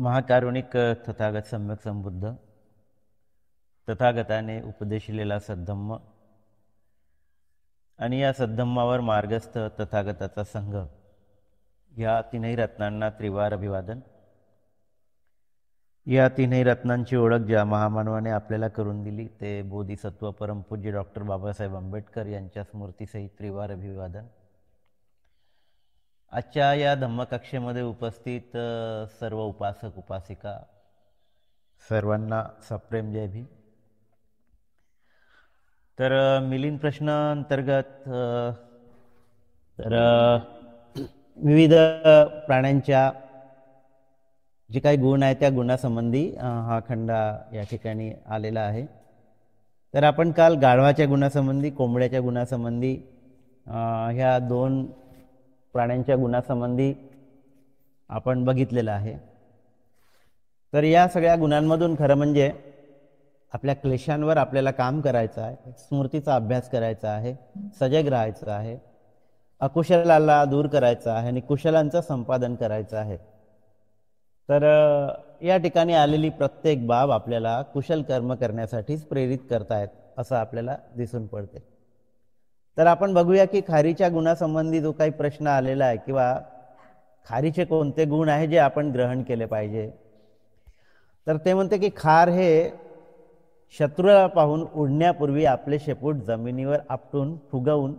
महाकारुणिक तथागत सम्यक संबुद्ध तथागताने उपदेशिलेला सद्धम्म आणि या सद्धम्मावर मार्गस्थ तथागताचा संघ या तीनही रत्नांना त्रिवार अभिवादन। या तीनही रत्नांची ओळख ज्या महामानवाने आपल्याला करून दिली ते बोधिसत्व परमपूज्य डॉक्टर बाबासाहेब आंबेडकर यांच्या स्मृतीसहित त्रिवार अभिवादन। आजच्या या धम्मकक्षेमध्ये उपस्थित सर्व उपासक उपासिका सर्वांना सप्रेम जय भीम। तर मिलिंद प्रश्न अंतर्गत विविध प्राण्यांच्या जे काही गुण आहेत त्या गुणासंबंधी हा खंड या ठिकाणी आलेला आहे। तर आपण काल गाढवाच्या गुणासंबंधी कोंबड्याच्या गुणासंबंधी ह्या दोन प्राण्यांच्या गुणासंबंधी आपण बघितलेलं आहे। तर या सगळ्या गुणांमधून खरं म्हणजे आपल्या क्लेशांवर आपल्याला काम करायचं आहे, स्मृतीचा अभ्यास करायचा आहे, सजग राहायचं आहे, अकुशलाला दूर करायचं आहे आणि कुशलांचं संपादन करायचं आहे। तर या ठिकाणी आलेली प्रत्येक बाब आपल्याला कुशल कर्म करण्यासाठीच प्रेरित करतायत असं आपल्याला दिसून पडते। तर आपण बघूया की खारीच्या गुणासंबंधी जो काही प्रश्न आलेला आहे किंवा खारीचे कोणते गुण आहे जे आपण ग्रहण केले पाहिजे। तर ते म्हणते की खार हे शत्रूला पाहून उडण्यापूर्वी आपले शेपूट जमिनीवर आपटून फुगवून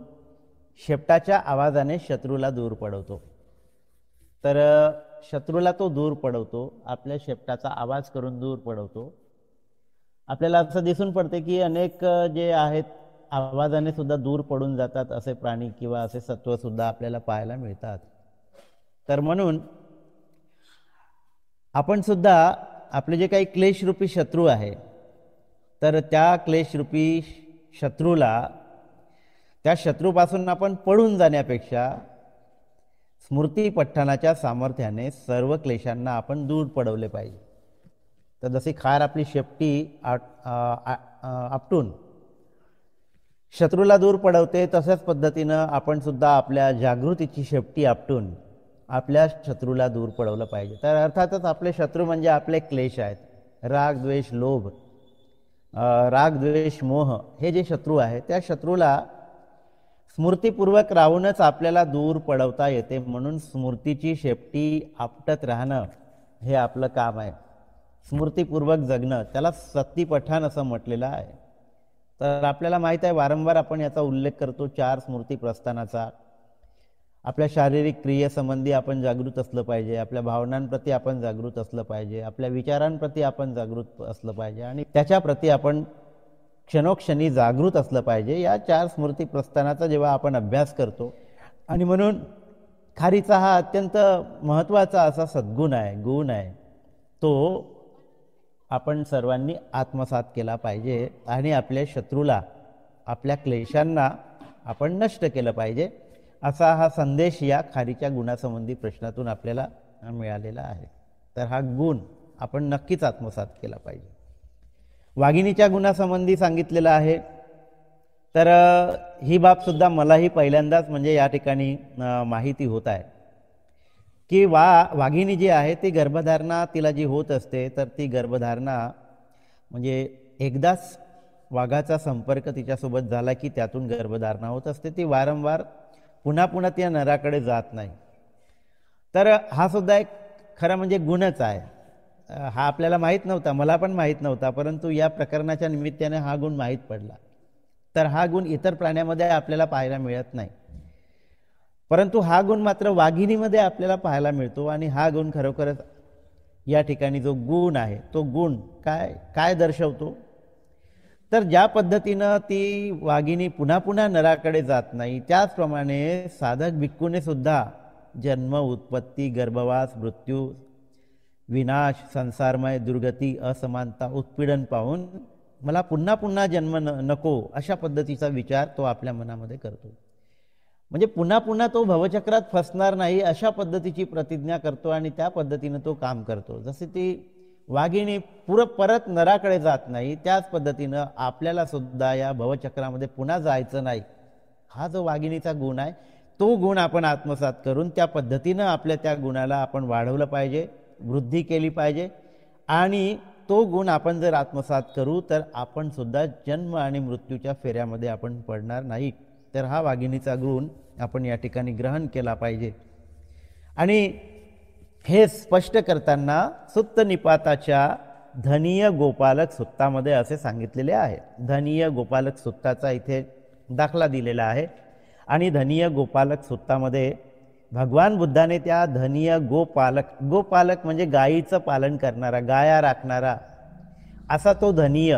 शेपटाच्या आवाजाने शत्रूला दूर पडवतो। तर शत्रूला तो दूर पडवतो, आपल्या शेपटाचा आवाज करून दूर पडवतो। आपल्याला असं दिसून पडते की अनेक जे आहेत आवाजाने सुद्धा दूर पडून जातात असे प्राणी किंवा असे सत्व सुद्धा आपल्याला पाहायला मिळतात। तर म्हणून आपण सुद्धा आपले जे काही क्लेशरूपी शत्रू आहे तर त्या क्लेशरूपी शत्रूला त्या शत्रूपासून आपण पळून जाण्यापेक्षा स्मृती पठणाच्या सामर्थ्याने सर्व क्लेशांना आपण दूर पडवले पाहिजे। तर जशी खार आपली शेपटी आपटून शत्रूला दूर पडवते तशाच पद्धतीनं आपण सुद्धा आपल्या जागृतीची शेपटी आपटून आपल्या शत्रूला दूर पडवलं पाहिजे। तर अर्थातच आपले शत्रू म्हणजे आपले क्लेश आहेत, राग द्वेष लोभ, राग द्वेष मोह हे जे शत्रू आहे त्या शत्रूला स्मृतीपूर्वक राहूनच आपल्याला दूर पडवता येते। म्हणून स्मृतीची शेपटी आपटत राहणं हे आपलं काम आहे, स्मृतीपूर्वक जगणं, त्याला सतीपठण असं म्हटलेलं आहे। तर आपल्याला माहीत आहे, वारंवार आपण याचा उल्लेख करतो 4 स्मृती प्रस्थानाचा। आपल्या शारीरिक क्रियेसंबंधी आपण जागृत असलं पाहिजे, आपल्या भावनांप्रती आपण जागृत असलं पाहिजे, आपल्या विचारांप्रती आपण जागृत असलं पाहिजे आणि त्याच्याप्रती आपण क्षणोक्षणी जागृत असलं पाहिजे। या 4 स्मृती प्रस्थानाचा जेव्हा आपण अभ्यास करतो आणि म्हणून खारीचा हा अत्यंत महत्त्वाचा असा सद्गुण आहे, गुण आहे, तो आपण सर्वांनी आत्मसात केला पाहिजे आणि आपल्या शत्रूला आपल्या क्लेशांना आपण नष्ट केलं पाहिजे असा हा संदेश या खारीच्या गुणासंबंधी प्रश्नातून आपल्याला मिळालेला आहे। तर हा गुण आपण नक्कीच आत्मसात केला पाहिजे। वाघिणीच्या गुणासंबंधी सांगितलेलं आहे। तर ही बाब सुद्धा मलाही पहिल्यांदाच म्हणजे या ठिकाणी माहिती होत आहे की वाघिणी जी आहे ती गर्भधारणा तिला जी होत असते तर ती गर्भधारणा म्हणजे एकदाच वाघाचा संपर्क तिच्यासोबत झाला की त्यातून गर्भधारणा होत असते, ती वारंवार पुन्हा पुन्हा त्या नराकडे जात नाही। तर हा सुद्धा एक खरं म्हणजे गुणच आहे। हा आपल्याला माहीत नव्हता, मला पण माहीत नव्हता, परंतु या प्रकरणाच्या निमित्ताने हा गुण माहीत पडला। तर हा गुण इतर प्राण्यामध्ये आपल्याला पाहायला मिळत नाही, परंतु हा गुण मात्र वाघिणीमध्ये आपल्याला पाहायला मिळतो। आणि हा गुण खरोखरच या ठिकाणी जो गुण आहे तो गुण काय दर्शवतो, तर ज्या पद्धतीनं ती वाघिणी पुन्हा पुन्हा नराकडे जात नाही त्याचप्रमाणे साधक भिक्खूने सुद्धा जन्म उत्पत्ती गर्भवास मृत्यू विनाश संसारमय दुर्गती असमानता उत्पीडन पाहून मला पुन्हा पुन्हा जन्म नको अशा पद्धतीचा विचार तो आपल्या मनामध्ये करतो। म्हणजे पुन्हा पुन्हा तो भवचक्रात फसणार नाही अशा पद्धतीची प्रतिज्ञा करतो आणि त्या पद्धतीने तो काम करतो। जसे ती वाघिणी परत नराकडे जात नाही त्याच पद्धतीनं आपल्याला सुद्धा या भवचक्रामध्ये पुन्हा जायचं नाही हा जो वाघिणीचा गुण आहे तो गुण आपण आत्मसात करून त्या पद्धतीनं आपल्या त्या गुणाला आपण वाढवलं पाहिजे वृद्धी केली पाहिजे आणि तो गुण आपण जर आत्मसात करू तर आपण सुद्धा जन्म आणि मृत्यूच्या फेऱ्यामध्ये आपण पडणार नाही. तर हा वाघिणीचा गुण आपण या ठिकाणी ग्रहण केला पाहिजे. आणि हे स्पष्ट करताना सुत्त निपाताच्या धनीय गोपालक सुत्तामध्ये असे सांगितलेले आहे. धनीय गोपालक सुत्ताचा इथे दाखला दिलेला आहे आणि धनीय गोपालक सुत्तामध्ये भगवान बुद्धाने त्या धनीय गोपालक म्हणजे गायीचं पालन करणारा, गाया राखणारा असा तो धनीय,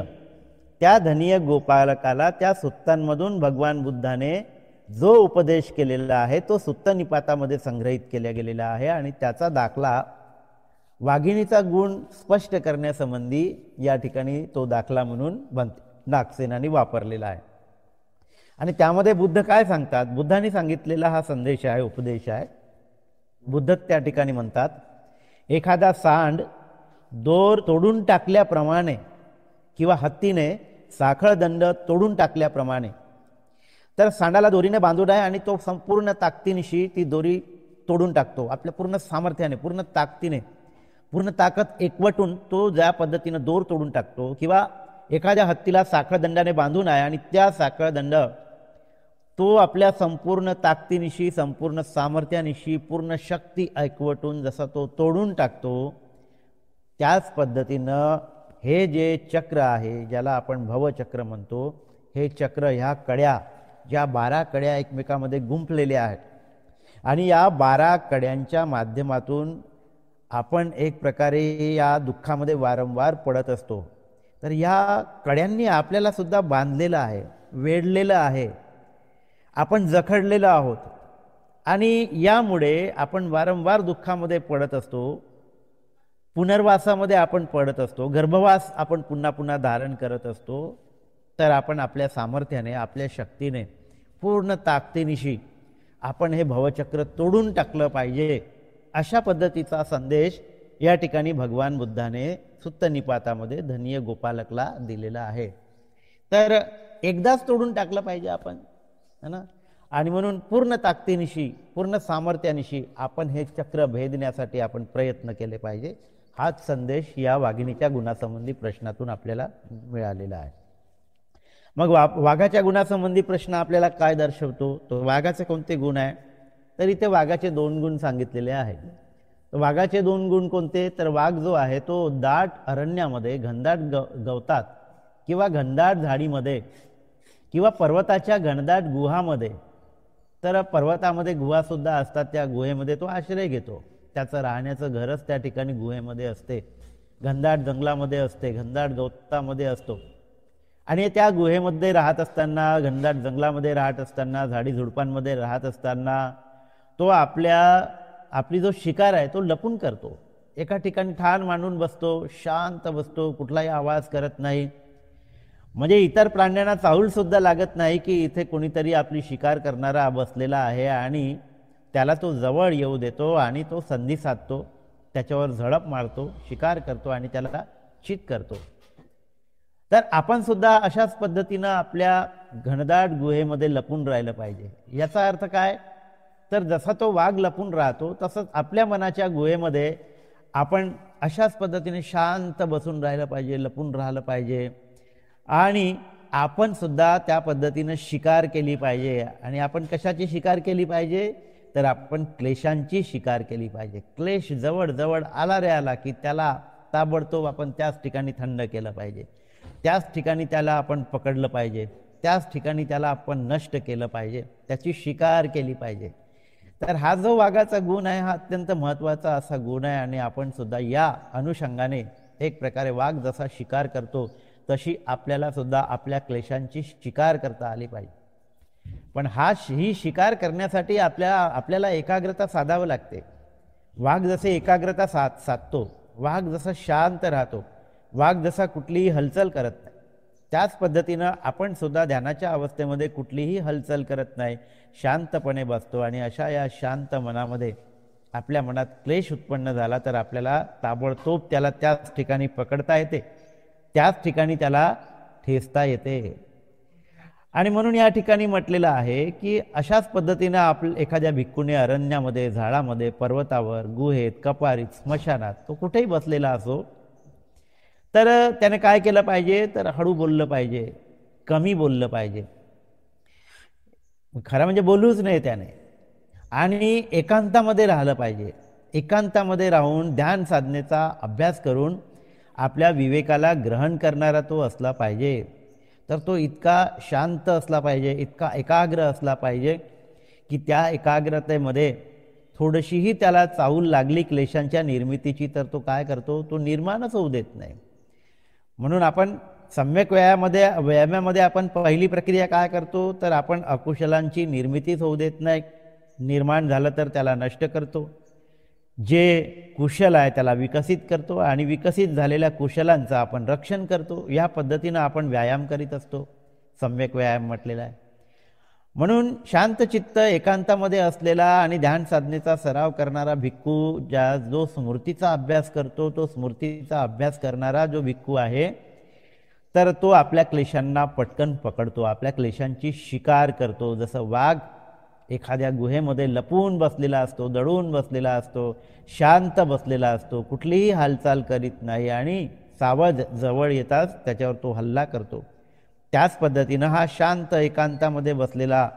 त्या धनीय गोपालकाला त्या सुत्तांमधून भगवान बुद्धाने जो उपदेश केलेला आहे तो सुत्त निपातामध्ये संग्रहित केला गेलेला आहे आणि त्याचा दाखला वाघिणीचा गुण स्पष्ट करण्यासंबंधी या ठिकाणी तो दाखला म्हणून नागसेनाने वापरलेला आहे. आणि त्यामध्ये बुद्ध काय सांगतात, बुद्धांनी सांगितलेला हा संदेश आहे, उपदेश आहे. बुद्ध त्या ठिकाणी म्हणतात, एखादा सांड दोर तोडून टाकल्याप्रमाणे किंवा हत्तीने साखळदंड तोडून टाकल्याप्रमाणे, तर सांडाला दोरीने बांधून आहे आणि तो संपूर्ण ताकदीनिशी ती दोरी तोडून टाकतो. आपल्या पूर्ण सामर्थ्याने, पूर्ण ताकदीने, पूर्ण ताकद एकवटून तो ज्या पद्धतीने दोर तोडून टाकतो, किंवा एखाद्या हत्तीला साखळदंडाने बांधून आहे आणि त्या साखळदंड तो आपल्या संपूर्ण ताकदीनिशी, संपूर्ण सामर्थ्यानिशी, पूर्ण शक्ती एकवटून जसा तो तोडून टाकतो, त्याच पद्धतीनं हे जे चक्र आहे ज्याला आपण भवचक्र म्हणतो, हे चक्र, ह्या कड्या, ज्या 12 कड्या एकमेकांमध्ये गुंफलेल्या आहेत आणि या 12 कड्यांच्या माध्यमातून आपण एक प्रकारे या दुःखामध्ये वारंवार पडत असतो. तर या कड्यांनी आपल्याला सुद्धा बांधलेलं आहे, वेढलेलं आहे, आपण जखडलेलो आहोत आणि यामुळे आपण वारंवार दुःखामध्ये पडत असतो, पुनर्वासामध्ये आपण पडत असतो, गर्भवास आपण पुन्हा पुन्हा धारण करत असतो. तर आपण आपल्या सामर्थ्याने, आपल्या शक्तीने, पूर्ण ताकदीनिशी आपण हे भवचक्र तोडून टाकलं पाहिजे, अशा पद्धतीचा संदेश या ठिकाणी भगवान बुद्धाने सुत्त निपातामध्ये धनीय गोपालकला दिलेला आहे. तर एकदाच तोडून टाकलं पाहिजे आपण, है ना. आणि म्हणून पूर्ण ताकदीनिशी, पूर्ण सामर्थ्यानिशी आपण हे चक्र भेदण्यासाठी आपण प्रयत्न केले पाहिजे. हाच संदेश या वाघिणीच्या गुणासंबंधी प्रश्नातून आपल्याला मिळालेला आहे. मग वाघाच्या गुणासंबंधी प्रश्न आपल्याला काय दर्शवतो, तो वाघाचे कोणते गुण आहे, तर इथे वाघाचे 2 गुण सांगितलेले आहेत. वाघाचे 2 गुण कोणते, तर वाघ जो आहे तो दाट अरण्यामध्ये, घनदाट गवतात किंवा घनदाट झाडीमध्ये किंवा पर्वताच्या घनदाट गुहामध्ये, तर पर्वतामध्ये गुहासुद्धा असतात, त्या गुहेमध्ये तो आश्रय घेतो. त्याचं राहण्याचं घरच त्या ठिकाणी गुहेमध्ये असते, घनदाट जंगलामध्ये असते, घनदाट गवतामध्ये असतो. आणि त्या गुहेमध्ये राहत असताना, घनदाट जंगलामध्ये राहत असताना, झाडी झुडपांमध्ये राहत असताना तो आपली जो शिकार आहे तो लपून करतो. एका ठिकाणी ठाण मांडून बसतो, शांत बसतो, कुठलाही आवाज करत नाही. म्हणजे इतर प्राण्यांना चाहूल सुद्धा लागत नाही की इथे कोणीतरी आपली शिकार करणारा बसलेला आहे आणि त्याला तो जवळ येऊ देतो आणि तो संधी साधतो, त्याच्यावर झडप मारतो, शिकार करतो आणि त्याला चित करतो. तर आपण सुद्धा अशाच पद्धतीनं आपल्या घनदाट गुहेमध्ये लपून राहिलं पाहिजे. याचा अर्थ काय, तर जसा तो वाघ लपून राहतो तसंच आपल्या मनाच्या गुहेमध्ये आपण अशाच पद्धतीने शांत बसून राहिलं पाहिजे, लपून राहिलं पाहिजे आणि आपण सुद्धा त्या पद्धतीने शिकार केली पाहिजे. आणि आपण कशाची शिकार केली पाहिजे, तर आपण क्लेशांची शिकार केली पाहिजे. क्लेश जवळ जवळ आला रे आला की त्याला ताबडतोब आपण त्याच ठिकाणी थंड केलं पाहिजे, त्याच ठिकाणी त्याला आपण पकडलं पाहिजे, त्याच ठिकाणी त्याला आपण नष्ट केलं पाहिजे, त्याची शिकार केली पाहिजे. तर हा जो वाघाचा गुण आहे हा अत्यंत महत्त्वाचा असा गुण आहे आणि आपण सुद्धा या अनुषंगाने एक प्रकारे वाघ जसा शिकार करतो तशी आपल्याला सुद्धा आपल्या क्लेशांची शिकार करता आली पाहिजे. पण ही शिकार करण्यासाठी आपल्याला एकाग्रता साधावं लागते. वाघ जसे एकाग्रता साधतो, वाघ जसा शांत राहतो, वाघ जसा कुठलीही हलचल करत नाही, त्याच पद्धतीनं आपण सुद्धा ध्यानाच्या अवस्थेमध्ये कुठलीही हलचल करत नाही, शांतपणे बसतो. आणि अशा या शांत मनामध्ये आपल्या मनात क्लेश उत्पन्न झाला तर आपल्याला ताबडतोब त्याला त्याच ठिकाणी पकडता येते, त्याच ठिकाणी त्याला ठेचता येते. आणि म्हणून या ठिकाणी म्हटलेलं आहे की अशाच पद्धतीनं एखाद्या भिक्खूने अरण्यामध्ये, झाडामध्ये, पर्वतावर, गुहेत, कपारीत, स्मशानात, तो कुठेही बसलेला असो, तर त्याने काय केलं पाहिजे, तर हळू बोललं पाहिजे, कमी बोललं पाहिजे, खरं म्हणजे बोलूच नाही त्याने, आणि एकांतामध्ये राहिलं पाहिजे. एकांतामध्ये राहून ध्यान साधनेचा अभ्यास करून आपल्या विवेकाला ग्रहण करणारा तो असला पाहिजे. तर तो इतका शांत असला पाहिजे, इतका एकाग्र असला पाहिजे की त्या एकाग्रतेमध्ये थोडीशीही त्याला चाहूल लागली क्लेशांच्या निर्मितीची, तर तो काय करतो, तो निर्माणच होऊ देत नाही. म्हणून आपण सम्यक व्यायामामध्ये आपण पहिली प्रक्रिया काय करतो, तर आपण अकुशलांची निर्मितीच होऊ देत नाही. निर्माण झालं तर त्याला नष्ट करतो. जे कुशल आहे त्याला विकसित करतो आणि विकसित झालेल्या कुशलांचं आपण रक्षण करतो. या पद्धतीनं आपण व्यायाम करीत असतो. सम्यक व्यायाम म्हटलेला आहे. म्हणून शांतचित्त एकांतामध्ये असलेला आणि ध्यान साधनेचा सराव करणारा भिक्खू, जो स्मृतीचा अभ्यास करतो, तो स्मृतीचा अभ्यास करणारा जो भिक्खू आहे, तर तो आपल्या क्लेशांना पटकन पकडतो, आपल्या क्लेशांची शिकार करतो. जसं वाघ एखाद्या गुहेमध्ये लपून बसलेला असतो, दडून बसलेला असतो, शांत बसलेला असतो, कुठलीही हालचाल करीत नाही आणि सावध जवळ येताच त्याच्यावर तो हल्ला करतो. त्याच पद्धतीनं हा शांत एकांतामध्ये बसलेला,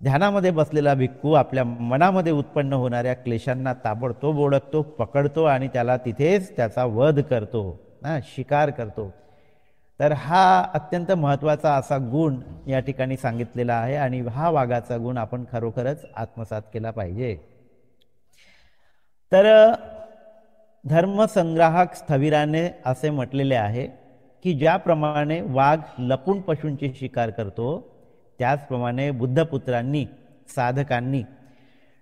ध्यानामध्ये बसलेला भिक्खू आपल्या मनामध्ये उत्पन्न होणाऱ्या क्लेशांना ताबडतोब ओळखतो, पकडतो आणि त्याला तिथेच त्याचा वध करतो, शिकार करतो. तर हा अत्यंत महत्त्वाचा असा गुण या ठिकाणी सांगितलेला आहे आणि हा वाघाचा गुण आपण खरोखरच आत्मसात केला पाहिजे. तर धर्मसंग्राहक स्थविराने असे म्हटलेले आहे की ज्याप्रमाणे वाघ लपून पशूंची शिकार करतो, त्याचप्रमाणे बुद्धपुत्रांनी, साधकांनी,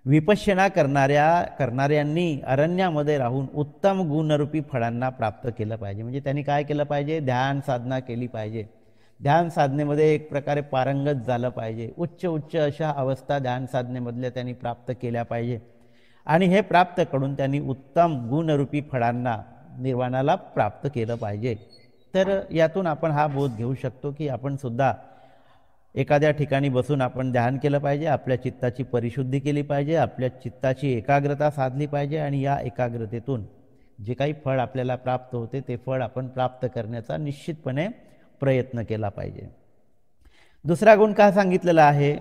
विपश्यना करणाऱ्यांनी अरण्यामध्ये राहून उत्तम गुणरूपी फळांना प्राप्त केलं पाहिजे. म्हणजे त्यांनी काय केलं पाहिजे, ध्यान साधना केली पाहिजे. ध्यान साधनेमध्ये एक प्रकारे पारंगत झालं पाहिजे. उच्च अशा अवस्था ध्यान साधनेमधल्या त्यांनी प्राप्त केल्या पाहिजे आणि हे प्राप्त करून त्यांनी उत्तम गुणरूपी फळांना, निर्वाणाला प्राप्त केलं पाहिजे. तर यातून आपण हा बोध घेऊ शकतो की आपण सुद्धा एखाद्या ठिकाणी बसून आपण ध्यान केलं पाहिजे, आपल्या चित्ताची परिशुद्धी केली पाहिजे, आपल्या चित्ताची एकाग्रता साधली पाहिजे आणि या एकाग्रतेतून जे काही फळ आपल्याला प्राप्त होते ते फळ आपण प्राप्त करण्याचा निश्चितपणे प्रयत्न केला पाहिजे. दुसरा गुण काय सांगितलेला आहे,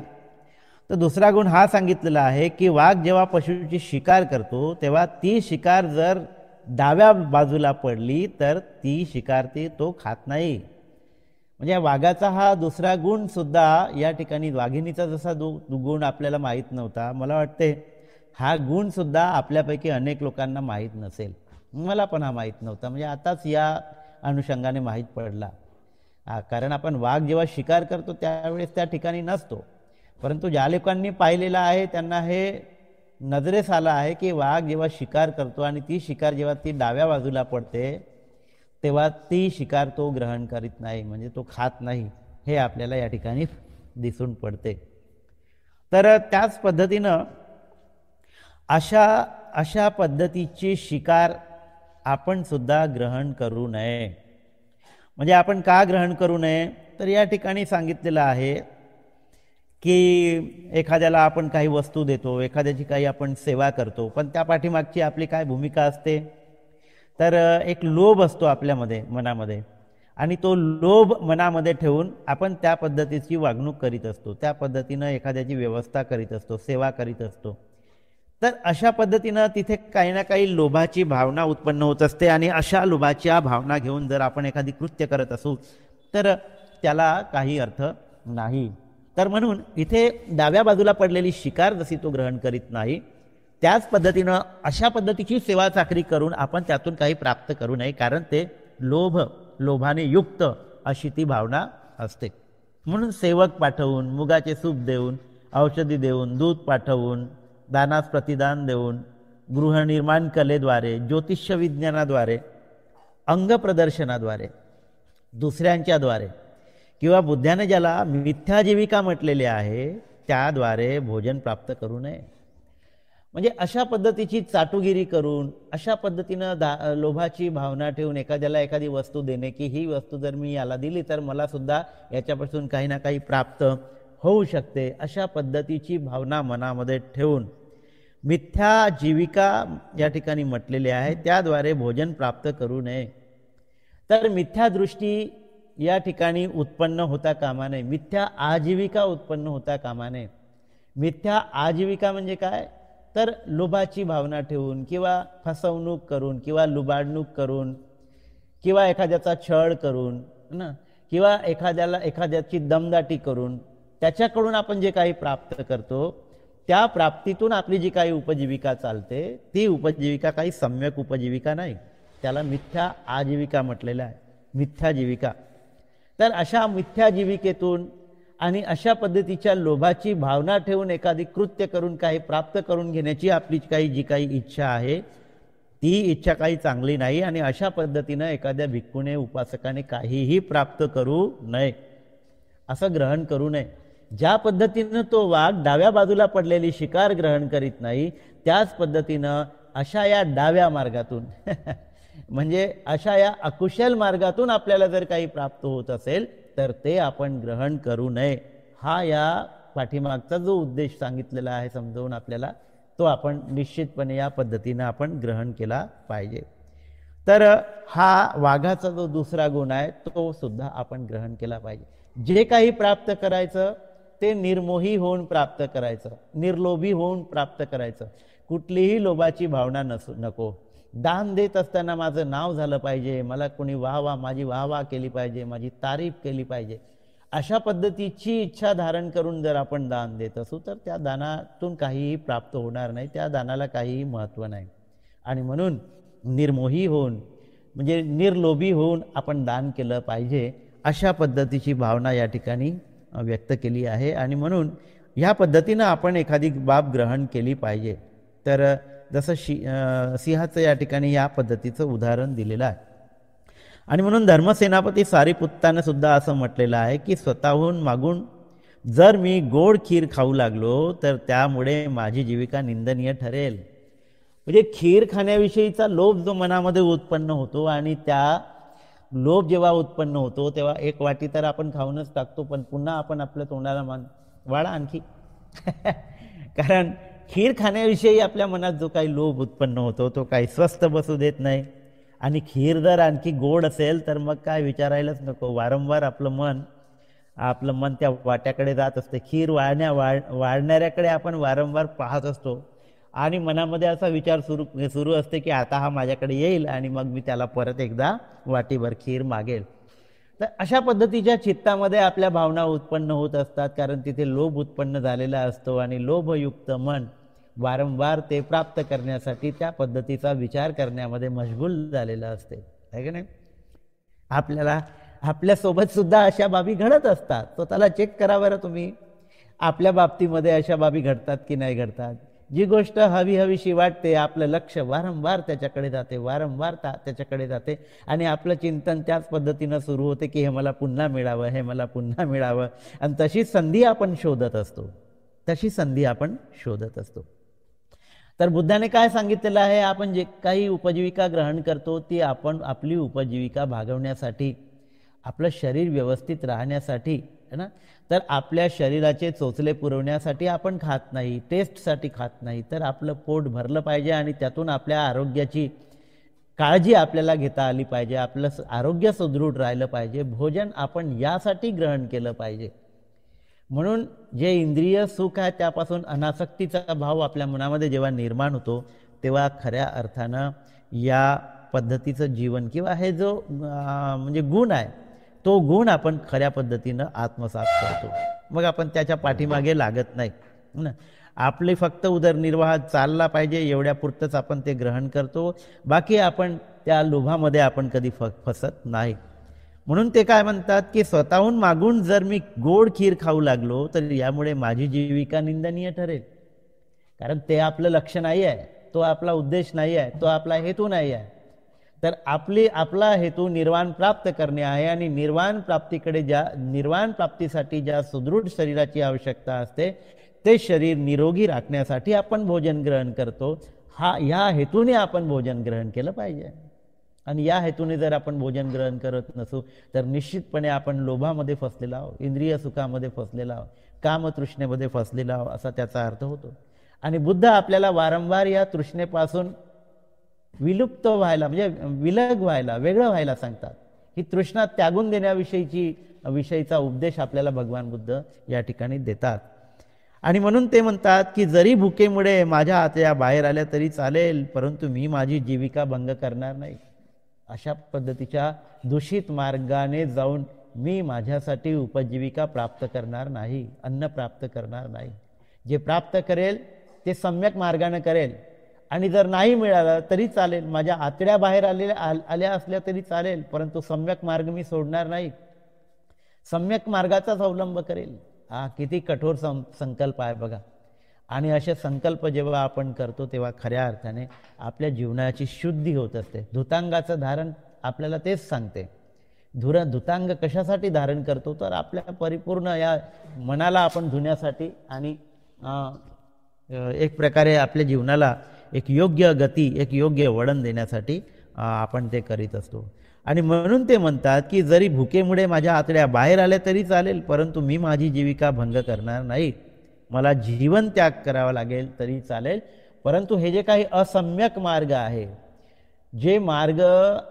तर दुसरा गुण हा सांगितलेला आहे की वाघ जेव्हा पशूची शिकार करतो तेव्हा ती शिकार जर डाव्या बाजूला पडली तर ती शिकार तो खात नाही. म्हणजे वाघाचा हा दुसरा गुण सुद्धा या ठिकाणी, वाघिणीचा जसा गुण आपल्याला माहीत नव्हता, मला वाटते हा गुण सुद्धा आपल्यापैकी अनेक लोकांना माहीत नसेल. मला पण हा माहीत नव्हता, म्हणजे आताच या अनुषंगाने माहीत पडला. कारण आपण वाघ जेव्हा शिकार करतो त्यावेळेस त्या ठिकाणी नसतो, परंतु ज्या लोकांनी पाहिलेलं आहे त्यांना हे नजरेस आलं आहे की वाघ जेव्हा शिकार करतो आणि ती शिकार जेव्हा ती डाव्या बाजूला पडते तेव्हा ती शिकार तो ग्रहण करीत नाही, म्हणजे तो खात नाही, हे आपल्याला या ठिकाणी दिसून पडते. तर त्याच पद्धतीनं अशा पद्धतीची शिकार आपण सुद्धा ग्रहण करू नये. म्हणजे आपण का ग्रहण करू नये, तर या ठिकाणी सांगितलेलं आहे की एखाद्याला आपण काही वस्तू देतो, एखाद्याची काही आपण सेवा करतो, पण त्या पाठीमागची आपली काय भूमिका असते, तर एक लोभ असतो आपल्यामध्ये, मनामध्ये, आणि तो लोभ मनामध्ये ठेवून आपण त्या पद्धतीची वागणूक करीत असतो, त्या पद्धतीनं एखाद्याची व्यवस्था करीत असतो, सेवा करीत असतो. तर अशा पद्धतीनं तिथे काही ना काही लोभाची भावना उत्पन्न होत असते आणि अशा लोभाच्या भावना घेऊन जर आपण एखादी कृत्य करत असू तर त्याला काही अर्थ नाही. तर म्हणून इथे डाव्या बाजूला पडलेली शिकार जशी तो ग्रहण करीत नाही, त्याच पद्धतीनं अशा पद्धतीची सेवा चाकरी करून आपण त्यातून काही प्राप्त करू नये, कारण ते लोभाने युक्त अशी ती भावना असते. म्हणून सेवक पाठवून, मुगाचे सूप देऊन, औषधी देऊन, दूध पाठवून, दानास प्रतिदान देऊन, गृहनिर्माण कलेद्वारे, ज्योतिष्य विज्ञानाद्वारे, अंगप्रदर्शनाद्वारे, दुसऱ्यांच्याद्वारे किंवा बुद्धाने ज्याला मिथ्या जीविका म्हटलेले आहे त्याद्वारे भोजन प्राप्त करू नये. म्हणजे अशा पद्धतीची चाटुगिरी करून, अशा पद्धतीनं लोभाची भावना ठेवून एखाद्याला एखादी वस्तू देणे, की ही वस्तू जर मी याला दिली तर मला सुद्धा याच्यापासून काही ना काही प्राप्त होऊ शकते, अशा पद्धतीची भावना मनामध्ये ठेवून मिथ्या जीविका या ठिकाणी म्हटलेली आहे, त्याद्वारे भोजन प्राप्त करू नये. तर मिथ्या दृष्टी या ठिकाणी उत्पन्न होता कामा नये, मिथ्या आजीविका उत्पन्न होता कामा नये. मिथ्या आजीविका म्हणजे काय, तर लोभाची भावना ठेवून किंवा फसवणूक करून किंवा लुबाडणूक करून किंवा एखाद्याचा छळ करून ना, किंवा एखाद्याची दमदाटी करून त्याच्याकडून आपण जे काही प्राप्त करतो, त्या प्राप्तीतून आपली जी काही उपजीविका चालते, ती उपजीविका काही सम्यक उपजीविका नाही, त्याला मिथ्या आजीविका म्हटलेलं आहे, मिथ्या जीविका. तर अशा मिथ्या जीविकेतून आणि अशा पद्धतीच्या लोभाची भावना ठेवून एखादी कृत्य करून काही प्राप्त करून घेण्याची आपली जी काही इच्छा आहे, ती इच्छा काही चांगली नाही. आणि अशा पद्धतीनं एखाद्या भिक्खूने, उपासकाने काहीही प्राप्त करू नये, असं ग्रहण करू नये. ज्या पद्धतीनं तो वाघ डाव्या बाजूला पडलेली शिकार ग्रहण करीत नाही, त्याच पद्धतीनं अशा या डाव्या मार्गातून म्हणजे अशा या अकुशल मार्गातून आपल्याला जर काही प्राप्त होत असेल तर ते आपण ग्रहण करू नये. हा या पाठीमागचा जो उद्देश सांगितलेला आहे समजावून आपल्याला, तो आपण निश्चितपणे या पद्धतीनं आपण ग्रहण केला पाहिजे. तर हा वाघाचा जो दुसरा गुण आहे तो सुद्धा आपण ग्रहण केला पाहिजे. जे काही प्राप्त करायचं ते निर्मोही होऊन प्राप्त करायचं, निर्लोभी होऊन प्राप्त करायचं, कुठलीही लोभाची भावना नको. दान देत असताना माझं नाव झालं पाहिजे, मला कोणी माझी वाहवा केली पाहिजे, माझी तारीफ केली पाहिजे, अशा पद्धतीची इच्छा धारण करून जर आपण दान देत असू तर त्या दानातून काहीही प्राप्त होणार नाही, त्या दानाला काहीही महत्त्व नाही. आणि म्हणून निर्मोही होऊन म्हणजे निर्लोभी होऊन आपण दान केलं पाहिजे, अशा पद्धतीची भावना या ठिकाणी व्यक्त केली आहे. आणि म्हणून ह्या पद्धतीनं आपण एखादी बाब ग्रहण केली पाहिजे. तर जसं सिंहाचं या ठिकाणी या पद्धतीचं उदाहरण दिलेलं आहे. आणि म्हणून धर्मसेनापती सारिपुत्तानं सुद्धा असं म्हटलेलं आहे की स्वतःहून मागून जर मी गोड खीर खाऊ लागलो तर त्यामुळे माझी जीविका निंदनीय ठरेल. म्हणजे खीर खाण्याविषयीचा लोभ जो मनामध्ये उत्पन्न होतो, आणि त्या लोभ जेव्हा उत्पन्न होतो तेव्हा एक वाटी तर आपण खाऊनच टाकतो, पण पुन्हा आपण आपल्या तोंडाला वाढा आणखी कारण खीर खाण्याविषयी आपल्या मनात जो काही लोभ उत्पन्न होतो तो काही स्वस्त बसू देत नाही. आणि खीर जर आणखी गोड असेल तर मग काय विचारायलाच नको, वारंवार आपलं मन त्या वाट्याकडे जात असते. खीर वाढणाऱ्याकडे आपण वारंवार पाहत असतो आणि मनामध्ये असा विचार सुरू असते की आता हा माझ्याकडे येईल आणि मग मी त्याला परत एकदा वाटीभर खीर मागेल. तर अशा पद्धतीच्या चित्तामध्ये आपल्या भावना उत्पन्न होत असतात, कारण तिथे लोभ उत्पन्न झालेला असतो आणि लोभयुक्त मन वारंवार ते प्राप्त करण्यासाठी त्या पद्धतीचा विचार करण्यामध्ये मशगूल झालेलं असते, आहे की नाही. आपल्यासोबत सुद्धा अशा बाबी घडत असतात. स्वतःला चेक करा बरं तुम्ही, आपल्या बाबतीमध्ये अशा बाबी घडतात की नाही घडतात. जी गोष्ट हवीशी वाटते, आपलं लक्ष वारंवार त्याच्याकडे जाते आणि आपलं चिंतन त्याच पद्धतीनं सुरू होते की हे मला पुन्हा मिळावं, आणि तशी संधी आपण शोधत असतो. तर बुद्धाने काय सांगितलेलं आहे, आपण जे काही उपजीविका ग्रहण करतो ती आपण आपली उपजीविका भागवण्यासाठी, आपलं शरीर व्यवस्थित राहण्यासाठी है ना, तर आपल्या शरीराचे चोचले पुरवण्यासाठी आपण खात नाही, टेस्टसाठी खात नाही, तर आपलं पोट भरलं पाहिजे आणि त्यातून आपल्या आरोग्याची काळजी आपल्याला घेता आली पाहिजे, आपलं आरोग्य सुदृढ राहिलं पाहिजे. भोजन आपण यासाठी ग्रहण केलं पाहिजे. म्हणून जे इंद्रिय सुख आहे त्यापासून अनासक्तीचा भाव आपल्या मनामध्ये जेव्हा निर्माण होतो तेव्हा खऱ्या अर्थानं या पद्धतीचं जीवन किंवा हे जो म्हणजे गुण आहे तो गुण आपण खऱ्या पद्धतीनं आत्मसात करतो. मग आपण त्याच्या पाठीमागे लागत नाही ना. आपले फक्त उदरनिर्वाह चालला पाहिजे एवढ्या पुरतंच आपण ते ग्रहण करतो, बाकी आपण त्या लोभामध्ये आपण कधी फसत नाही. म्हणून ते काय म्हणतात की स्वतःहून मागून जर मी गोड खीर खाऊ लागलो तर यामुळे माझी जीविका निंदनीय ठरेल. कारण ते आपलं लक्ष्य नाही आहे, तो आपला उद्देश नाही आहे, तो आपला हेतू नाही आहे. तर आपला हेतू निर्वाण प्राप्त करणे आहे आणि निर्वाण प्राप्तीसाठी ज्या सुदृढ शरीराची आवश्यकता असते ते शरीर निरोगी राखण्यासाठी आपण भोजन ग्रहण करतो. या हेतूने आपण भोजन ग्रहण केलं पाहिजे. आणि या हेतूने जर आपण भोजन ग्रहण करत नसू तर निश्चितपणे आपण लोभामध्ये फसलेला आहोत, इंद्रिय सुखामध्ये फसलेला आहोत, कामतृष्णेमध्ये फसलेला आहोत असा त्याचा अर्थ होतो. आणि बुद्ध आपल्याला वारंवार या तृष्णेपासून विलुप्त व्हायला म्हणजे विलग व्हायला, वेगळं व्हायला सांगतात. ही तृष्णा त्यागून देण्याविषयीचा उपदेश आपल्याला भगवान बुद्ध या ठिकाणी देतात. आणि म्हणून ते म्हणतात की जरी भुकेमुळे माझ्या आतड्या बाहेर आल्या तरी चालेल, परंतु मी माझी जीविका भंग करणार नाही. अशा पद्धतीच्या दूषित मार्गाने जाऊन मी माझ्यासाठी उपजीविका प्राप्त करणार नाही, अन्न प्राप्त करणार नाही. जे प्राप्त करेल ते सम्यक मार्गाने करेल. आणि जर नाही मिळालं तरी चालेल, माझ्या आतड्या बाहेर आल्या असल्या तरी चालेल, परंतु सम्यक मार्ग मी सोडणार नाही, सम्यक मार्गाचाच अवलंब करेल. हा किती कठोर संकल्प आहे बघा. आणि असे संकल्प जेव्हा आपण करतो तेव्हा खऱ्या अर्थाने आपल्या जीवनाची शुद्धी होत असते. धुतांगाचं धारण आपल्याला तेच सांगते. धुतांग कशासाठी धारण करतो तर आपल्या परिपूर्ण या मनाला आपण धुण्यासाठी आणि एक प्रकारे आपल्या जीवनाला एक योग्य गती, एक योग्य वळण देण्यासाठी आपण ते करीत असतो. आणि म्हणून ते म्हणतात की जरी भुकेमुळे माझ्या आतड्या बाहेर आल्या तरी चालेल, परंतु मी माझी जीविका भंग करणार नाही. मला जीवन त्याग करावा लागेल तरी चालेल, परंतु हे जे काही असम्यक मार्ग आहे, जे मार्ग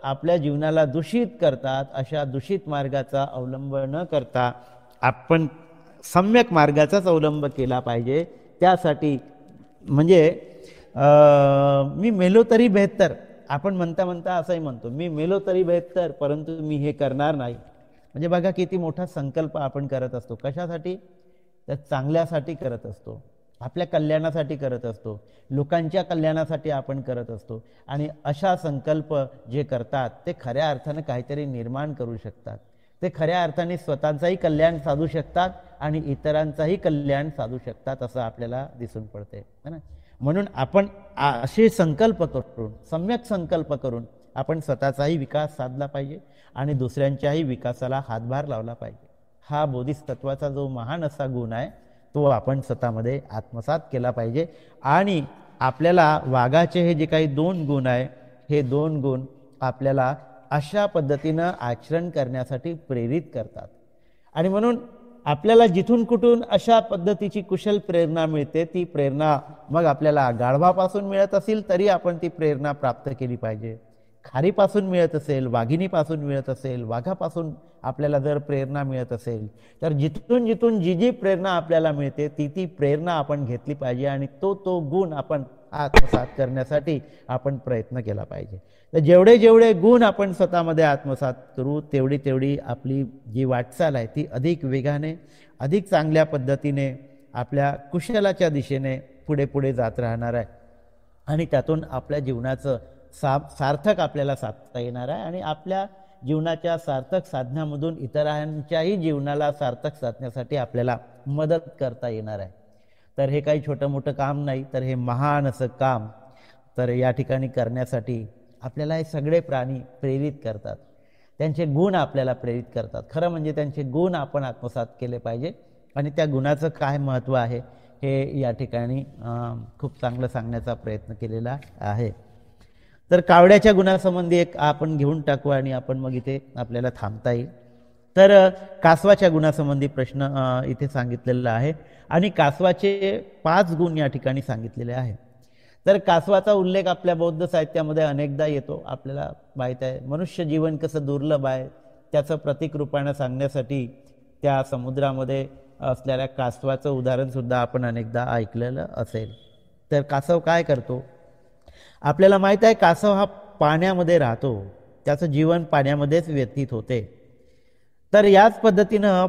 आपल्या जीवनाला दूषित करतात, अशा दूषित मार्गाचा अवलंब न करता आपण सम्यक मार्गाचाच अवलंब केला पाहिजे. त्यासाठी म्हणजे मी मेलो तरी बेहत्तर, आपण म्हणता म्हणता असंही म्हणतो मी मेलो तरी बेहत्तर, परंतु मी हे करणार नाही. म्हणजे बघा किती मोठा संकल्प आपण करत असतो. कशासाठी तर चांगल्यासाठी करत असतो, आपल्या कल्याणासाठी करत असतो, लोकांच्या कल्याणासाठी आपण करत असतो. आणि अशा संकल्प जे करतात ते खऱ्या अर्थाने काहीतरी निर्माण करू शकतात. ते खऱ्या अर्थाने स्वतःचाही कल्याण साधू शकतात आणि इतरांचाही कल्याण साधू शकतात असं आपल्याला दिसून पडते है ना. म्हणून आपण असे संकल्प करून, सम्यक संकल्प करून आपण स्वतःचाही विकास साधला पाहिजे आणि दुसऱ्यांच्याही विकासाला हातभार लावला पाहिजे. हा बोधिसत्वाचा जो महान असा गुण आहे तो आपण स्वतःमध्ये आत्मसात केला पाहिजे. आणि आपल्याला वाघाचे हे जे काही 2 गुण आहे, हे 2 गुण आपल्याला अशा पद्धतीनं आचरण करण्यासाठी प्रेरित करतात. आणि म्हणून आपल्याला जिथून कुठून अशा पद्धतीची कुशल प्रेरणा मिळते, ती प्रेरणा मग आपल्याला गाढवापासून मिळत असेल तरी आपण ती प्रेरणा प्राप्त केली पाहिजे. खारीपासून मिळत असेल, वाघिणीपासून मिळत असेल, वाघापासून आपल्याला जर प्रेरणा मिळत असेल तर जिथून जिथून जी प्रेरणा आपल्याला मिळते ती प्रेरणा आपण घेतली पाहिजे आणि तो गुण आपण आत्मसात करण्यासाठी आपण प्रयत्न केला पाहिजे. तर जेवढे गुण आपण स्वतःमध्ये आत्मसात करू तेवढी आपली जी वाटचाल आहे ती अधिक वेगाने, अधिक चांगल्या पद्धतीने आपल्या कुशलाच्या दिशेने पुढे जात राहणार आहे. आणि त्यातून आपल्या जीवनाचं सार्थक आपल्याला साधता येणार आहे आणि आपल्या जीवनाच्या सार्थक साधण्यामधून इतरांच्याही जीवनाला सार्थक साधण्यासाठी आपल्याला मदत करता येणार आहे. तर हे काही छोटं मोठं काम नाही, तर हे महान असं काम तर या ठिकाणी करण्यासाठी आपल्याला हे सगळे प्राणी प्रेरित करतात, त्यांचे गुण आपल्याला प्रेरित करतात. खरं म्हणजे त्यांचे गुण आपण आत्मसात केले पाहिजे आणि त्या गुणाचं काय महत्त्व आहे हे या ठिकाणी खूप चांगलं सांगण्याचा प्रयत्न केलेला आहे. तर कावड्याच्या गुणासंबंधी एक आपण घेऊन टाकू आणि आपण मग इथे आपल्याला थांबता येईल. तर कासवाच्या गुणासंबंधी प्रश्न इथे सांगितलेला आहे आणि कासवाचे 5 गुण या ठिकाणी सांगितलेले आहे. तर कासवाचा उल्लेख आपल्या बौद्ध साहित्यामध्ये अनेकदा येतो. आपल्याला माहीत आहे मनुष्य जीवन कसं दुर्लभ आहे त्याचं प्रतीक रूपाने सांगण्यासाठी त्या समुद्रामध्ये असलेल्या कासवाचं उदाहरण सुद्धा आपण अनेकदा ऐकलेलं असेल. तर कासव काय करतो आपल्याला माहीत आहे, कासव हा पाण्यामध्ये राहतो, त्याचं जीवन पाण्यामध्येच व्यतीत होते. तर याच पद्धतीनं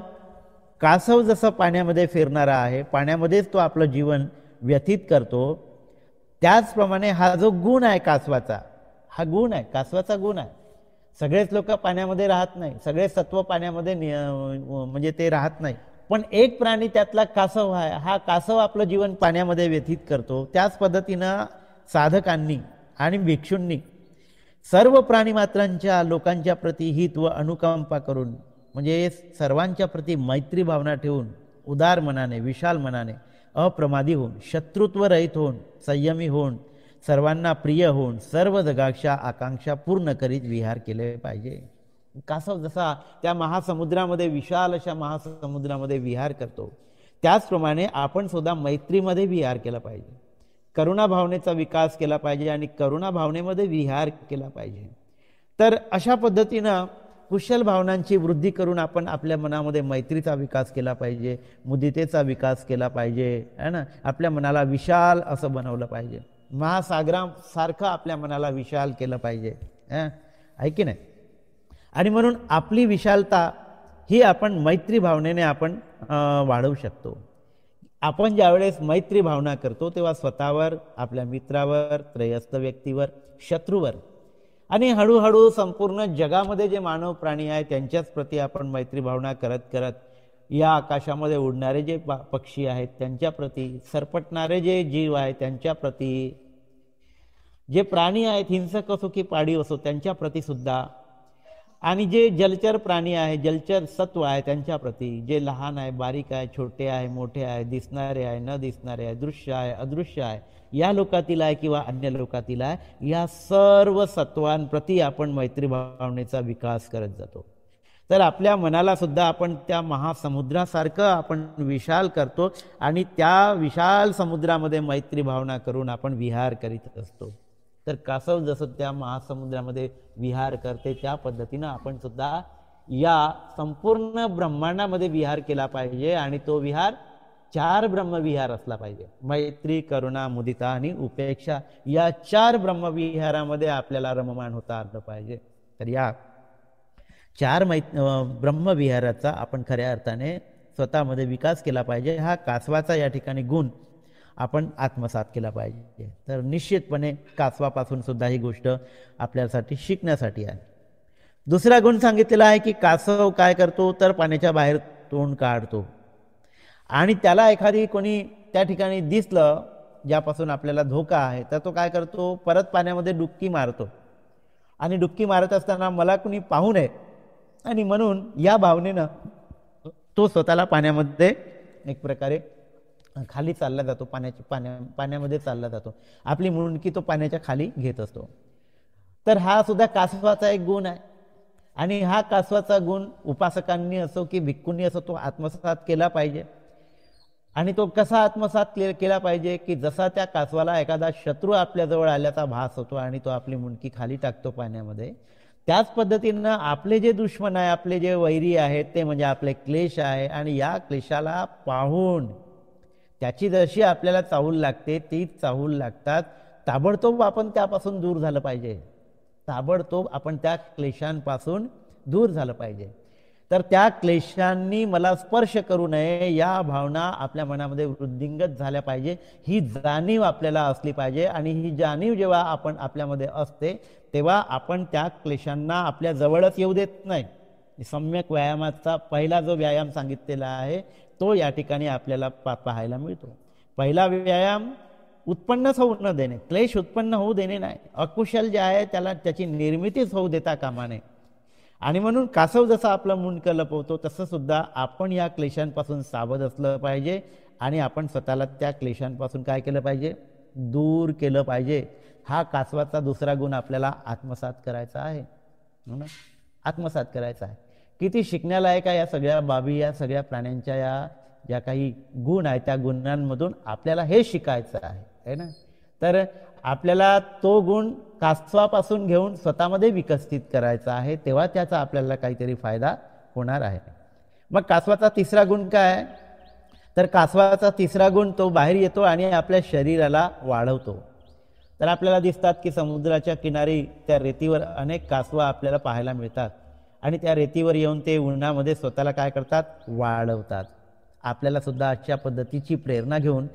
कासव जसं पाण्यामध्ये फिरणारा आहे, पाण्यामध्येच तो आपलं जीवन व्यतीत करतो, त्याचप्रमाणे हा जो गुण आहे कासवाचा, हा गुण आहे कासवाचा गुण आहे. सगळेच लोक पाण्यामध्ये राहत नाही, सगळे सत्व पाण्यामध्ये म्हणजे ते राहत नाही, पण एक प्राणी त्यातला कासव आहे, हा कासव आपलं जीवन पाण्यामध्ये व्यतीत करतो. त्याच पद्धतीनं साधकांनी आणि भिक्षूंनी सर्व प्राणीमात्रांच्या लोकांच्या प्रती हित व अनुकंपा करून म्हणजे सर्वांच्या प्रती मैत्री भावना ठेवून उदार मनाने, विशाल मनाने अप्रमादी होऊन, शत्रुत्व रहित होऊन, संयमी होऊन, सर्वांना प्रिय होऊन, सर्व जगाच्या आकांक्षा पूर्ण करीत विहार केले पाहिजे. कासव जसा त्या महासमुद्रामध्ये, विशाल अशा महासमुद्रामध्ये विहार करतो, त्याचप्रमाणे आपण सुद्धा मैत्रीमध्ये विहार केला पाहिजे, करुणा भावनेचा विकास केला पाहिजे आणि करुणा भावनेमध्ये विहार केला पाहिजे. तर अशा पद्धतीनं कुशल भावनांची वृद्धी करून आपण आपल्या मनामध्ये मैत्रीचा विकास केला पाहिजे, मुदितेचा विकास केला पाहिजे, है ना. आपल्या मनाला विशाल असं बनवलं पाहिजे, महासागरासारखं आपल्या मनाला विशाल केलं पाहिजे, आहे की नाही. आणि म्हणून आपली विशालता ही आपण मैत्री भावनेने आपण वाढवू शकतो. आपण ज्यावेळेस मैत्री भावना करतो तेव्हा स्वतःवर, आपल्या मित्रावर, त्रयस्थ व्यक्तीवर, शत्रूवर आणि हळूहळू संपूर्ण जगामध्ये जे मानव प्राणी आहेत त्यांच्याच प्रती आपण मैत्री भावना करत करत या आकाशामध्ये उडणारे जे पक्षी आहेत त्यांच्या प्रती, सरपटणारे जे जीव आहेत त्यांच्या प्रती, जे प्राणी आहेत हिंसक असो की पाळीव असो त्यांच्या प्रती सुद्धा, आणि जे जलचर प्राणी आहे, जलचर सत्व आहे त्यांच्या प्रती, जे लहान आहे, बारीक आहे, छोटे आहे, मोठे आहे, दिसणारे आहे, न दिसणारे आहे, दृश्य आहे, अदृश्य आहे, या लोकातील आहे किंवा अन्य लोकातील आहे, या सर्व सत्वांप्रती आपण मैत्री भावनेचा विकास करत जातो. तर आपल्या मनाला सुद्धा आपण त्या महासमुद्रासारखं आपण विशाल करतो आणि त्या विशाल समुद्रामध्ये मैत्री भावना करून आपण विहार करीत असतो. तर कासव जसं त्या महासमुद्रामध्ये विहार करते त्या पद्धतीनं आपण सुद्धा या संपूर्ण ब्रह्मांडामध्ये विहार केला पाहिजे आणि तो विहार 4 ब्रह्मविहार असला पाहिजे. मैत्री, करुणा, मुदिता आणि उपेक्षा या 4 ब्रह्मविहारामध्ये आपल्याला रममाण होता आलं पाहिजे. तर या 4 ब्रह्मविहाराचा आपण खऱ्या अर्थाने स्वतःमध्ये विकास केला पाहिजे. हा कासवाचा या ठिकाणी गुण आपण आत्मसात केला पाहिजे. तर निश्चितपणे कासवापासून सुद्धा ही गोष्ट आपल्यासाठी शिकण्यासाठी आहे. दुसरा गुण सांगितलेला आहे की कासव काय करतो तर पाण्याच्या बाहेर तोंड काढतो आणि त्याला एखादी कोणी त्या ठिकाणी दिसलं ज्यापासून आपल्याला धोका आहे तर तो काय करतो, परत पाण्यामध्ये डुबकी मारतो आणि डुबकी मारत असताना मला कुणी पाहू नये आणि म्हणून या भावनेनं तो स्वतःला पाण्यामध्ये एक प्रकारे खाली चालला जातो, पाण्यामध्ये चालला जातो, आपली मुंडकी तो पाण्याच्या खाली घेत असतो. तर हा सुद्धा कासवाचा एक गुण आहे आणि हा कासवाचा गुण उपासकांनी असो की भिक्खूंनी असो तो आत्मसात केला पाहिजे. आणि तो कसा आत्मसात केला पाहिजे की जसा त्या कासवाला एखादा शत्रू आपल्याजवळ आल्याचा भास होतो आणि तो आपली मुंडकी खाली टाकतो पाण्यामध्ये, त्याच पद्धतीनं आपले जे दुश्मन आहे, आपले जे वैरी आहेत ते म्हणजे आपले क्लेश आहे आणि या क्लेशाला पाहून त्याची जशी आपल्याला चाहूल लागते तीच चाहूल लागतात, ताबडतोब आपण त्यापासून दूर झालं पाहिजे, ताबडतोब आपण त्या क्लेशांपासून दूर झालं पाहिजे. तर त्या क्लेशांनी मला स्पर्श करू नये या भावना आपल्या मनामध्ये वृद्धिंगत झाल्या पाहिजे, ही जाणीव आपल्याला असली पाहिजे. आणि ही जाणीव जेव्हा आपण आपल्यामध्ये असते तेव्हा आपण त्या क्लेशांना आपल्या जवळच येऊ देत नाही. सम्यक व्यायामाचा पहिला जो व्यायाम सांगितलेला आहे तो या ठिकाणी आपल्याला पाहायला मिळतो. पहिला व्यायाम उत्पन्नच होऊ न देणे, क्लेश उत्पन्न होऊ देणे नाही, अकुशल जे आहे त्याला त्याची निर्मितीच होऊ देता कामा नये. आणि म्हणून कासव जसा आपलं मुंडकं लपवतो तसं सुद्धा आपण या क्लेशांपासून सावध असलं पाहिजे आणि आपण स्वतःला त्या क्लेशांपासून काय केलं पाहिजे, दूर केलं पाहिजे. हा कासवाचा दुसरा गुण आपल्याला आत्मसात करायचा आहे, आत्मसात करायचा आहे. किती शिकण्यालायक आहे या सगळ्या बाबी, या सगळ्या प्राण्यांच्या या ज्या काही गुण आहेत त्या गुणांमधून आपल्याला हे शिकायचं आहे ना. तर आपल्याला तो गुण कासवापासून घेऊन स्वतःमध्ये विकसित करायचा आहे, तेव्हा त्याचा आपल्याला काहीतरी फायदा होणार आहे. मग कासवाचा तिसरा गुण काय आहे तर कासवाचा तिसरा गुण तो बाहेर येतो आणि आपल्या शरीराला वाढवतो. तर आपल्याला दिसतात की समुद्राच्या किनारी त्या रेतीवर अनेक कासवं आपल्याला पाहायला मिळतात आणि त्या रेतीवर येऊन ते उन्हामध्ये स्वतःला काय करतात, वाढवतात. आपल्याला सुद्धा अशा पद्धतीची प्रेरणा घेऊन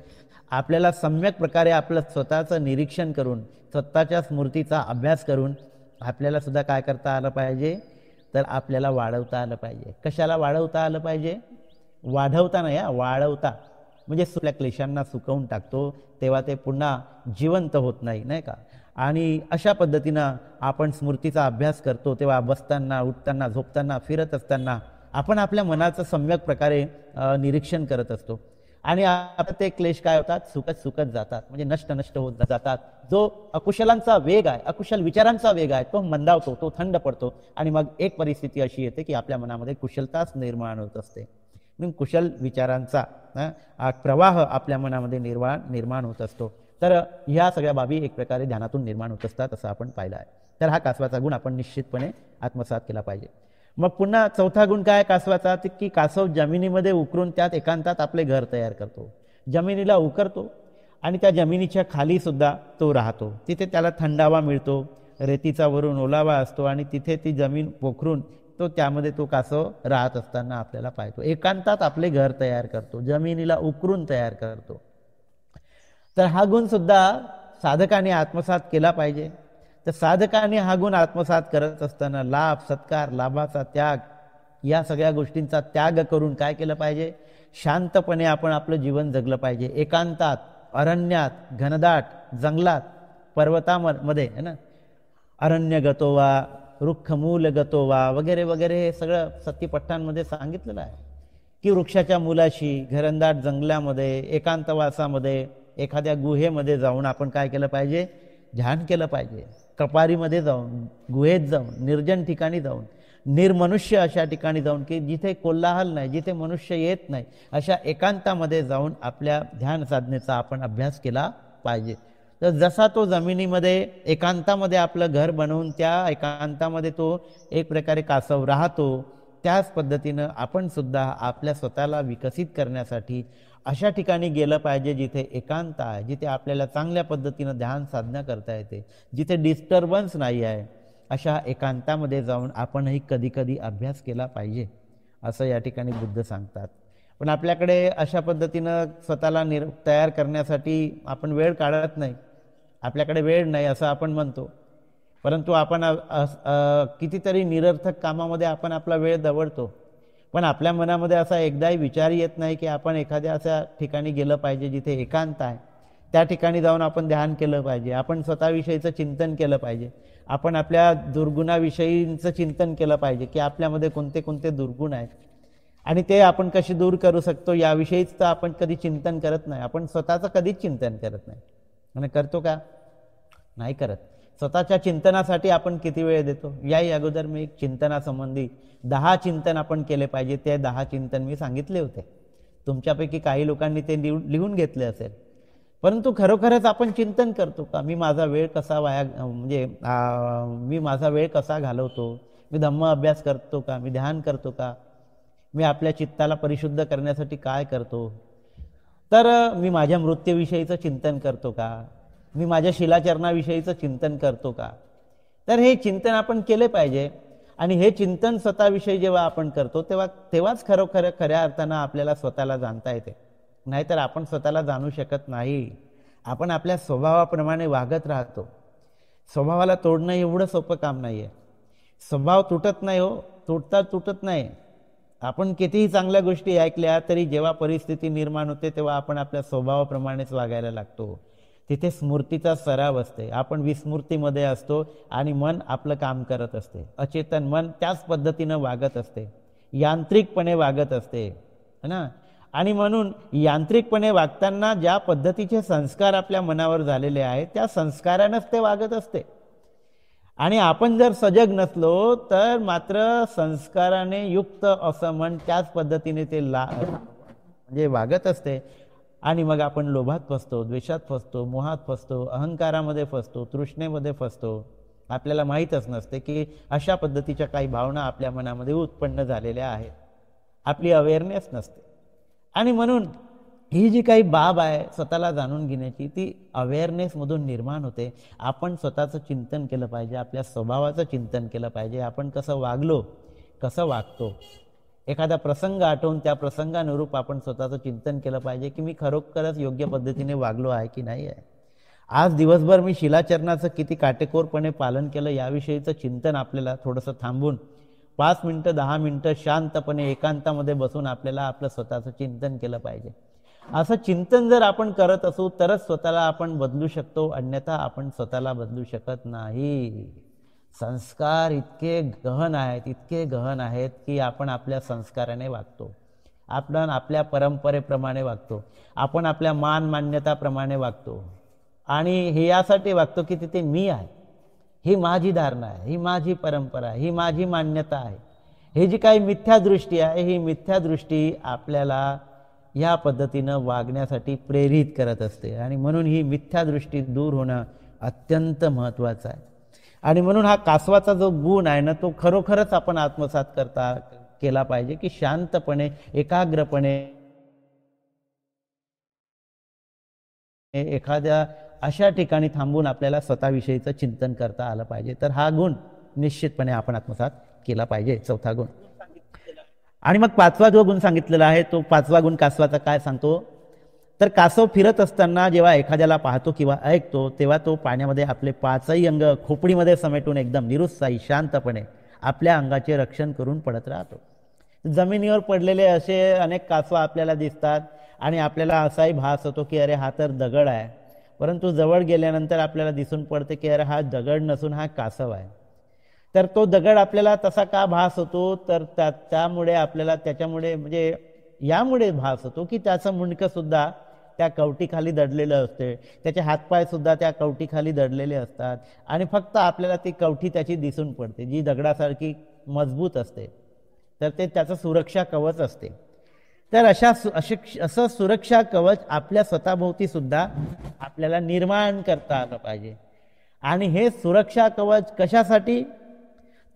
आपल्याला सम्यक प्रकारे आपलं स्वतःचं निरीक्षण करून स्वतःच्या स्मृतीचा अभ्यास करून आपल्याला सुद्धा काय करता आलं पाहिजे तर आपल्याला वाढवता आलं पाहिजे. कशाला वाढवता आलं पाहिजे, वाढवता नाही, वाढवता म्हणजे आपल्या क्लेशांना सुकवून टाकतो तेव्हा ते पुन्हा जिवंत होत नाही, नाही का. आणि अशा पद्धतीनं आपण स्मृतीचा अभ्यास करतो तेव्हा बसताना, उठताना, झोपताना, फिरत असताना आपण आपल्या मनाचं सम्यक प्रकारे निरीक्षण करत असतो आणि आता ते क्लेश काय होतात, सुकत सुकत जातात, म्हणजे नष्ट होत जातात. जो अकुशलांचा वेग आहे, अकुशल विचारांचा वेग आहे, तो मंदावतो, तो थंड पडतो. आणि मग एक परिस्थिती अशी येते की आपल्या मनामध्ये कुशलताच निर्माण होत असते. म्हणून कुशल विचारांचा प्रवाह आपल्या मनामध्ये निर्माण होत असतो. तर ह्या सगळ्या बाबी एक प्रकारे ध्यानातून निर्माण होत असतात असं आपण पाहिलं आहे. तर हा कासवाचा गुण आपण निश्चितपणे आत्मसात केला पाहिजे. मग पुन्हा चौथा गुण काय कासवाचा, की कासव जमिनीमध्ये उकरून त्यात एकांतात आपले घर तयार करतो. जमिनीला उकरतो आणि त्या जमिनीच्या खाली सुद्धा तो राहतो. तिथे त्याला थंडावा मिळतो, रेतीचा वरून ओलावा असतो आणि तिथे ती जमीन पोखरून त्यामध्ये तो कासव राहत असताना आपल्याला पाहतो. एकांतात आपले घर तयार करतो, जमिनीला उकरून तयार करतो. तर हा गुण सुद्धा साधकाने आत्मसात केला पाहिजे. तर साधकाने हा गुण आत्मसात करत असताना लाभ, सत्कार, लाभाचा त्याग, या सगळ्या गोष्टींचा त्याग करून काय केलं पाहिजे, शांतपणे आपण आपलं जीवन जगलं पाहिजे. एकांतात, अरण्यात, घनदाट जंगलात, पर्वतामध्ये है ना, अरण्य गतोवा, वृक्षमूल गतोवा वगैरे वगैरे, हे सगळं सत्यपठ्ठांमध्ये सांगितलेलं आहे की वृक्षाच्या मुलाशी, घनदाट जंगलामध्ये, एकांतवासामध्ये, एखाद्या गुहेमध्ये जाऊन आपण काय केलं पाहिजे, ध्यान केलं पाहिजे. कपारीमध्ये जाऊन, गुहेत जाऊन, निर्जन ठिकाणी जाऊन, निर्मनुष्य अशा ठिकाणी जाऊन, की जिथे कोलाहल नाही, जिथे मनुष्य येत नाही, अशा एकांतामध्ये जाऊन आपल्या ध्यान साधनेचा आपण अभ्यास केला पाहिजे. तर जसा तो जमिनीमध्ये एकांतामध्ये आपलं घर बनवून त्या एकांतामध्ये तो एक प्रकारे कासव राहतो, त्याच पद्धतीनं आपण सुद्धा आपल्या स्वतःला विकसित करण्यासाठी अशा ठिकाणी गेलं पाहिजे जिथे एकांत आहे, जिथे आपल्याला चांगल्या पद्धतीनं ध्यान साधना करता येते, जिथे डिस्टर्बन्स नाही आहे. अशा एकांतामध्ये जाऊन आपणही कधी कधी अभ्यास केला पाहिजे असं या ठिकाणी बुद्ध सांगतात. पण आपल्याकडे अशा पद्धतीनं स्वतःला तयार करण्यासाठी आपण वेळ काढत नाही. आपल्याकडे वेळ नाही असं आपण म्हणतो, परंतु आपण कितीतरी निरर्थक कामामध्ये आपण आपला वेळ दवडतो. पण आपल्या मनामध्ये असा एकदाही विचार येत नाही की आपण एखाद्या अशा ठिकाणी गेलं पाहिजे जिथे एकांत आहे, त्या ठिकाणी जाऊन आपण ध्यान केलं पाहिजे, आपण स्वतःविषयीचं चिंतन केलं पाहिजे, आपण आपल्या दुर्गुणाविषयीचं चिंतन केलं पाहिजे की आपल्यामध्ये कोणते कोणते दुर्गुण आहेत आणि ते आपण कशी दूर करू शकतो याविषयीच तर आपण कधी चिंतन करत नाही. आपण स्वतःचं कधीच चिंतन करत नाही. आणि करतो का, नाही करत. स्वतःच्या चिंतनासाठी आपण किती वेळ देतो, याही अगोदर मी चिंतनासंबंधी 10 चिंतन आपण केले पाहिजे, ते 10 चिंतन मी सांगितले होते. तुमच्यापैकी काही लोकांनी ते लिहून घेतले असेल. परंतु खरोखरच आपण चिंतन करतो का, मी माझा वेळ कसा मी माझा वेळ कसा घालवतो, मी धम्म अभ्यास करतो का, मी ध्यान करतो का, मी आपल्या चित्ताला परिशुद्ध करण्यासाठी काय करतो, तर मी माझ्या मृत्यूविषयीचं चिंतन करतो का, मी माझ्या शिलाचरणाविषयीचं चिंतन करतो का. तर हे चिंतन आपण केले पाहिजे. आणि हे चिंतन स्वतःविषयी जेव्हा आपण करतो तेव्हाच खऱ्या अर्थानं आपल्याला स्वतःला जाणता येते. नाहीतर आपण स्वतःला जाणू शकत नाही. आपण आपल्या स्वभावाप्रमाणे वागत राहतो. स्वभावाला तोडणं एवढं सोपं काम नाही आहे. स्वभाव तुटत नाही हो, तुटत नाही. आपण कितीही चांगल्या गोष्टी ऐकल्या तरी जेव्हा परिस्थिती निर्माण होते तेव्हा आपण आपल्या स्वभावाप्रमाणेच वागायला लागतो. तिथे स्मृतीचा सराव असते. आपण विस्मृतीमध्ये असतो आणि मन आपलं काम करत असते. अचेतन मन त्याच पद्धतीनं वागत असते, यांत्रिकपणे वागत असते है ना. आणि म्हणून यांत्रिकपणे वागताना ज्या पद्धतीचे संस्कार आपल्या मनावर झालेले आहेत त्या संस्कारानंच ते वागत असते. आणि आपण जर सजग नसलो तर मात्र संस्काराने युक्त असं मन त्याच पद्धतीने ते म्हणजे वागत असते. आणि मग आपण लोभात फसतो, द्वेषात फसतो, मोहात फसतो, अहंकारामध्ये फसतो, तृष्णेमध्ये फसतो. आपल्याला माहीतच नसते की अशा पद्धतीच्या काही भावना आपल्या मनामध्ये उत्पन्न झालेल्या आहेत. आपली अवेअरनेस नसते. आणि म्हणून ही जी काही बाब आहे स्वतःला जाणून घेण्याची, ती अवेअरनेसमधून निर्माण होते. आपण स्वतःचं चिंतन केलं पाहिजे, आपल्या स्वभावाचं चिंतन केलं पाहिजे. आपण कसं वागलो, कसं वागतो, एखादा प्रसंग आठवून त्या प्रसंगानुरूप आपण स्वतःचं चिंतन केलं पाहिजे की मी खरोखरच योग्य पद्धतीने वागलो आहे की नाही आहे. आज दिवसभर मी शिलाचरणाचं किती काटेकोरपणे पालन केलं याविषयीचं चिंतन आपल्याला थोडंसं थांबून 5 मिनिटं 10 मिनिटं शांतपणे एकांतामध्ये बसून आपल्याला आपलं स्वतःचं चिंतन केलं पाहिजे. असं चिंतन जर आपण करत असू तरच स्वतःला आपण बदलू शकतो, अन्यथा आपण स्वतःला बदलू शकत नाही. संस्कार इतके गहन आहेत की आपण आपल्या संस्काराने वागतो. आपण आपल्या परंपरेप्रमाणे वागतो, आपण आपल्या मान मान्यताप्रमाणे वागतो आणि हे यासाठी वागतो की तिथे मी आहे, ही माझी धारणा आहे, ही माझी परंपरा आहे, ही माझी मान्यता आहे. हे जी काही मिथ्यादृष्टी आहे, ही मिथ्यादृष्टी आपल्याला ह्या पद्धतीनं वागण्यासाठी प्रेरित करत असते आणि म्हणून ही मिथ्यादृष्टी दूर होणं अत्यंत महत्त्वाचं आहे. आणि म्हणून हा कासवाचा जो गुण आहे ना, तो खरोखरच आपण आत्मसात केला पाहिजे की शांतपणे, एकाग्रपणे एखाद्या अशा ठिकाणी थांबून आपल्याला स्वतःविषयीचं चिंतन करता आलं पाहिजे. तर हा गुण निश्चितपणे आपण आत्मसात केला पाहिजे, चौथा गुण. आणि मग पाचवा जो गुण सांगितलेला आहे, तो पाचवा गुण कासवाचा काय सांगतो, तर कासव फिरत असताना जेव्हा एखाद्याला पाहतो किंवा ऐकतो, तेव्हा तो पाण्यामध्ये आपले पाचही अंग खोपडीमध्ये समेटून एकदम निरुत्साही शांतपणे आपल्या अंगाचे रक्षण करून पडत राहतो. जमिनीवर पडलेले असे अनेक कासव आपल्याला दिसतात आणि आपल्याला असाही भास होतो की अरे हा तर दगड आहे, परंतु जवळ गेल्यानंतर आपल्याला दिसून पडते की अरे हा दगड नसून हा कासव आहे. तर तो दगड आपल्याला तसा का भास होतो, तर त्यामुळे आपल्याला त्याच्यामुळे म्हणजे यामुळे भास होतो की त्याचं मुंडकं सुद्धा त्या कवटीखाली दडलेलं असते, त्याचे हातपाय सुद्धा त्या कवटीखाली दडलेले असतात आणि फक्त आपल्याला ती कवटी त्याची दिसून पडते, जी दगडासारखी मजबूत असते. तर ते त्याचं सुरक्षा कवच असते. तर असं सुरक्षा कवच आपल्या स्वतःभोवती सुद्धा आपल्याला निर्माण करता आलं पाहिजे. आणि हे सुरक्षा कवच कशासाठी,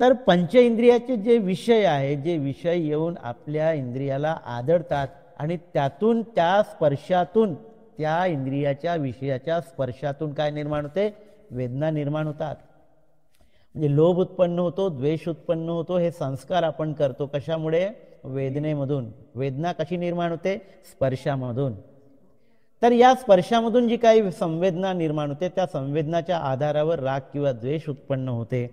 तर पंचेंद्रियाचे जे विषय आहे, जे विषय येऊन आपल्या इंद्रियाला आदळतात आणि त्यातून त्या स्पर्शातून, त्या इंद्रियाच्या विषयाच्या स्पर्शातून काय निर्माण होते, वेदना निर्माण होतात. म्हणजे लोभ उत्पन्न होतो, द्वेष उत्पन्न होतो. हे संस्कार आपण करतो कशामुळे, वेदनेमधून. वेदना कशी निर्माण होते, स्पर्शामधून. तर या स्पर्शामधून जी काही संवेदना निर्माण होते, त्या संवेदनाच्या आधारावर राग किंवा द्वेष उत्पन्न होते.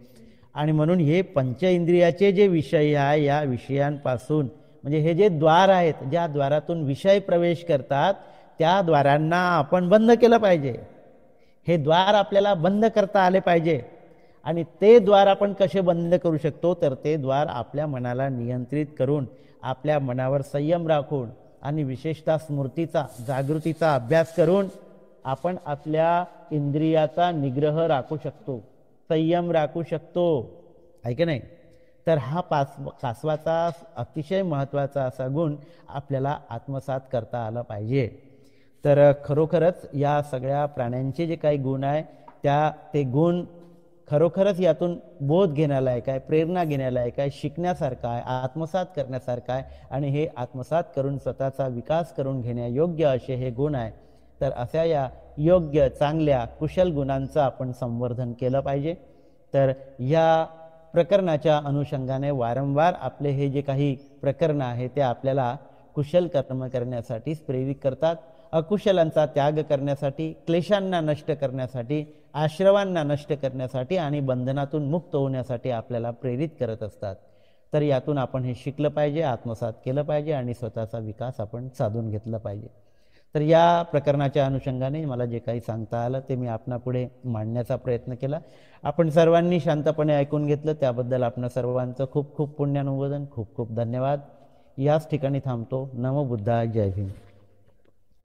आणि म्हणून हे पंच इंद्रियाचे जे विषय आहे, या विषयांपासून म्हणजे हे जे द्वार आहेत, ज्या द्वारातून विषय प्रवेश करतात, त्या द्वारांना आपण बंद केलं पाहिजे. हे द्वार आपल्याला बंद करता आले पाहिजे. आणि ते द्वार आपण कसे बंद करू शकतो, तर ते द्वार आपल्या मनाला नियंत्रित करून, आपल्या मनावर संयम राखून आणि विशेषतः स्मृतीचा, जागृतीचा अभ्यास करून आपण आपल्या इंद्रियाचा निग्रह राखू शकतो, संयम राखू शकतो, आहे की नाही. तर हा कासवाचा अतिशय महत्त्वाचा असा गुण आपल्याला आत्मसात करता आला पाहिजे. तर खरोखरच या सगळ्या प्राण्यांचे जे काही गुण आहे, ते गुण खरोखरच यातून बोध घेण्यालायक आहे, प्रेरणा घेण्यालायक आहे, शिकण्यासारखा आहे, आत्मसात करण्यासारखा आहे. आणि हे आत्मसात करून स्वतःचा विकास करून घेण्यायोग्य असे हे गुण आहे. तर अशा या योग्य, चांगल्या, कुशल गुणांचं आपण संवर्धन केलं पाहिजे. तर या प्रकरणाच्या अनुषंगाने वारंवार आपले हे जे काही प्रकरणं आहे, ते आपल्याला कुशल कर्म करण्यासाठीच प्रेरित करतात. अकुशलांचा त्याग करण्यासाठी, क्लेशांना नष्ट करण्यासाठी, आश्रवांना नष्ट करण्यासाठी आणि बंधनातून मुक्त होण्यासाठी आपल्याला प्रेरित करत असतात. तर यातून आपण हे शिकलं पाहिजे, आत्मसात केलं पाहिजे आणि स्वतःचा विकास आपण साधून घेतला पाहिजे. तर या प्रकरणाच्या अनुषंगाने मला जे काही सांगता आलं ते मी आपणापुढे मांडण्याचा प्रयत्न केला. आपण सर्वांनी शांतपणे ऐकून घेतलं, त्याबद्दल आपणा सर्वांचं खूप खूप पुण्यानुमोदन, खूप खूप धन्यवाद. याच ठिकाणी थांबतो. नमो बुद्धाय, जय भीम.